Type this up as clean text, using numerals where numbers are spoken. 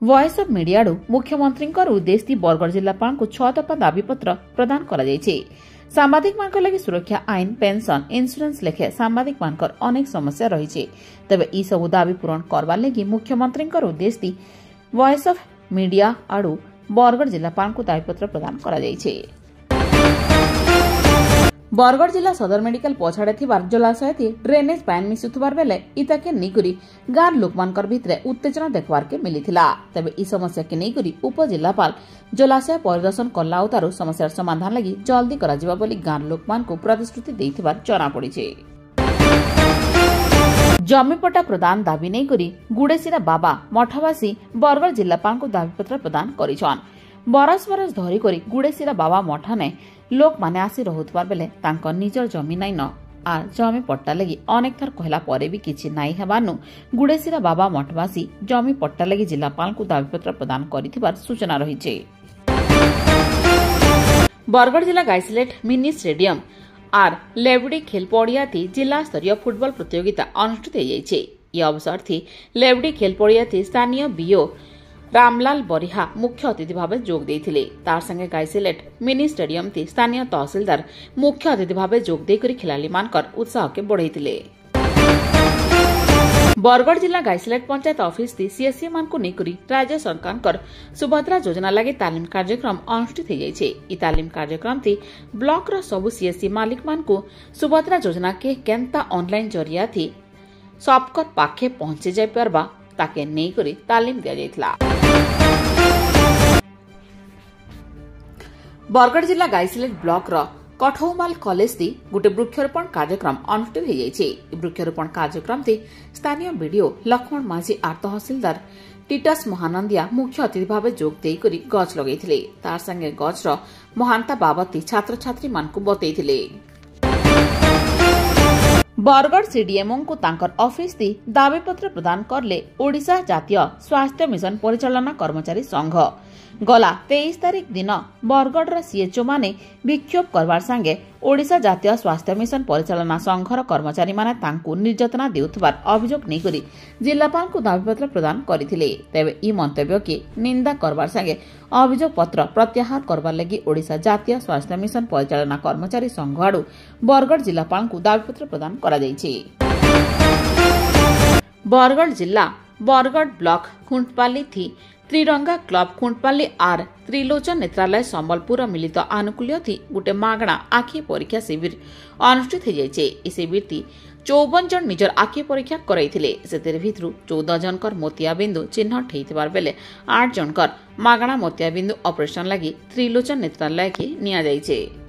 Voice of media मुख्यमंत्री उद्देश्य बरगढ़ जिलापाल को 6 दफा दाबीपत्र प्रदान कर सांबादिक मान लगी सुरक्षा आईन पेंशन इंश्योरेंस लेखे सांबादिक मान अनेक समस्या रही तेज ई सबू दाबी पूरण करवार लगी मुख्यमंत्री उद्देश्य वॉइस ऑफ मीडिया आड़ू बरगढ़ जिलापाल को दाबीपत्र प्रदान कर बरगढ़ जिला सदर मेडिकल पछाड़े जलाशय थी ड्रेनेज पानी मिसुथबार बेले इताके नहींकरी गाँव लोक मानकर भितरे उत्तेजना देखबार के मिलिथिला तबे ई समस्या के नहींकरी उपजिलापाल जलाशय परिदर्शन कला और तारू समस्यार समाधान लगी जल्दी करा जिबा बोली गाँव लोक मान को प्रतिश्रुति देथिबार जना पड़िछे। जमीपट्टा प्रदान दाबी नहीं करी गुड़ेसिरा बाबा मठवासी बरगढ़ जिलापाल को दाबीपत्र प्रदान करिछन। बरस बरस धरी करी गुड़ेसिरा बाबा मठाने लोक माने आसी रहुतबार बेले तांको निजर जमी नाइन आ जमी पट्टा लगी अनेक थर कहला परे भी किछि नाई हेबानु गुड़ेसिरा बाबा मठवासी जमी पट्टा लगी जिलापाल को दाबीपत्र प्रदान करिथिबार सूचना रहिछे। बरगढ़ जिला गाइसलेट मिनी स्टेडियम आर लेवडी खेल पड़िया थी जिला स्तरीय फुटबॉल प्रतियोगिता अनुष्ठित हो जाइछे। यह अवसर थी लेवडी खेल पड़िया थी स्थानीय बीओ रामलाल बरिहा मुख्य अतिथि भाव जोग देथिले। तार संगे गाइसलेट मिनी स्टेडियम थी स्थानीय तहसीलदार मुख्य अतिथि भाव जोग देकरी खिलाड़ी मानकर उत्साह के बढ़ाइथिले। बरगढ़ जिला गाइसलेट पंचायत ऑफिस थी सीएससी मान को नेकरी राज्य सरकार सुभद्रा योजना लगी तालीम कार्यक्रम अनुष्ठित हो जाइछे। ई तालीम कार्यक्रम थी ब्लॉक रो सबु सीएससी मालिक मान को सुभद्रा योजना के केंता ऑनलाइन जरिया थी सबकर पाखे पहुंचे जाय परबा ताके नेकरी तालीम दिया जाइतला। बरगढ़ जिला गाइसलेट ब्लॉक रो कठौमाल कॉलेज थी गोटे वृक्षारोपण कार्यक्रम अनुष्ठित हो जाइछे। वृक्षारोपण कार्यक्रम थी स्थानीय बीडीओ लक्ष्मण माझी आर तहसीलदार टीटस महानंदिया मुख्य अतिथि भाव जोग देकरी गछ लगैथिले। तार संगे गछ रो महानता बाबत छात्र छात्री मान को बतैथिले। बरगढ़ सीडीएमओ को तांकर ऑफिस थी दाबीपत्र प्रदान करले ओडिशा जातीय स्वास्थ्य मिशन परिचालना कर्मचारी संघ। गला 23 तारीख दिन बरगढ़ सीएचओ माने विक्षोभ करवार संगे ओडिशा जातीय स्वास्थ्य मिशन परिचालना संघर कर्मचारी माने तांकु निर्यातना देउथबार अभियोग नहीं करी जिलापाल को दाबीपत्र प्रदान करथिले। तेबे ई मंतव्य की निंदा करवार संगे अभियोग पत्र प्रत्याहार करवार लगी ओडिशा जातीय स्वास्थ्य मिशन परिचालना कर्मचारी संघ आड़ू बरगढ़ जिलापाल को दाबीपत्र प्रदान करा जाइछे। बरगढ़ जिला बरगढ़ ब्लॉक खुंटपाली थी त्रिरंगा क्लब खुंटपाली आर त्रिलोचन नेत्रालय संबलपुर मिलित आनुकूल्य थी गोटे मागणा आखि परीक्षा शिविर अनुष्ठित हो जाइछे। ई शिविर थी 54 जन निजर आखि परीक्षा करैथिले। सेतिर भितरु 14 जनकर मोतियाबिंदु चिन्हट हेइथिबार बेले 8 जनकर मागणा मोतियाबिंदु ऑपरेशन लगी त्रिलोचन नेत्रालय के निया जाइछे।